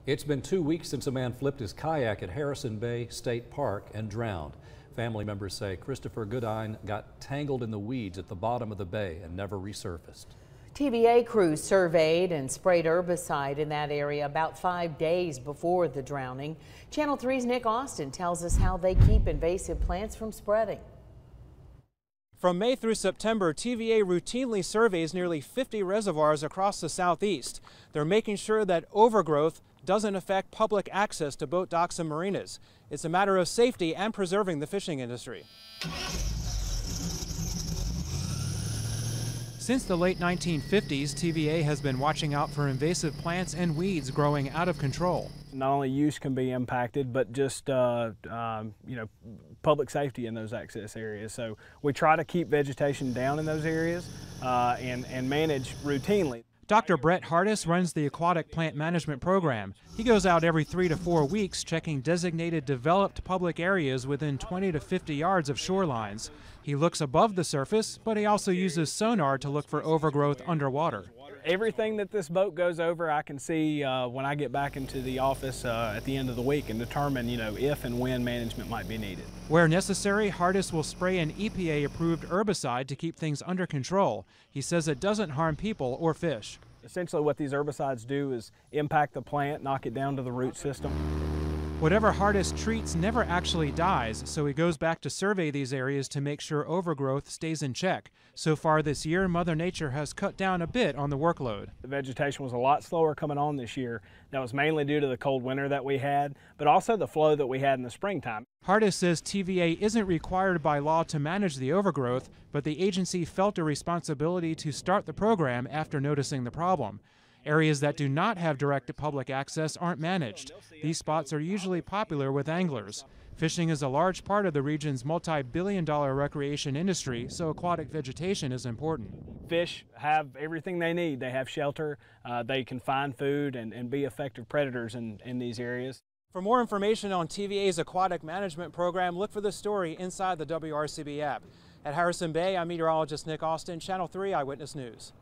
It's been 2 weeks since a man flipped his kayak at Harrison Bay State Park and drowned. Family members say Christopher Goodine got tangled in the weeds at the bottom of the bay and never resurfaced. TVA crews surveyed and sprayed herbicide in that area about 5 days before the drowning. Channel 3's Nick Austin tells us how they keep invasive plants from spreading. From May through September, TVA routinely surveys nearly 50 reservoirs across the southeast. They're making sure that overgrowth doesn't affect public access to boat docks and marinas. It's a matter of safety and preserving the fishing industry. Since the late 1950s, TVA has been watching out for invasive plants and weeds growing out of control. Not only use can be impacted, but just public safety in those access areas. So we try to keep vegetation down in those areas and manage routinely. Dr. Brett Hardis runs the Aquatic Plant Management Program. He goes out every 3 to 4 weeks checking designated developed public areas within 20 to 50 yards of shorelines. He looks above the surface, but he also uses sonar to look for overgrowth underwater. Everything that this boat goes over, I can see when I get back into the office at the end of the week and determine, if and when management might be needed. Where necessary, Hardis will spray an EPA-approved herbicide to keep things under control. He says it doesn't harm people or fish. Essentially what these herbicides do is impact the plant, knock it down to the root system. Whatever Hardis treats never actually dies, so he goes back to survey these areas to make sure overgrowth stays in check. So far this year, Mother Nature has cut down a bit on the workload. The vegetation was a lot slower coming on this year. That was mainly due to the cold winter that we had, but also the flow that we had in the springtime. Hardis says TVA isn't required by law to manage the overgrowth, but the agency felt a responsibility to start the program after noticing the problem. Areas that do not have direct public access aren't managed. These spots are usually popular with anglers. Fishing is a large part of the region's multi-billion-dollar recreation industry, so aquatic vegetation is important. Fish have everything they need. They have shelter, they can find food and be effective predators in these areas. For more information on TVA's aquatic management program, look for the story inside the WRCB app. At Harrison Bay, I'm meteorologist Nick Austin, Channel 3 Eyewitness News.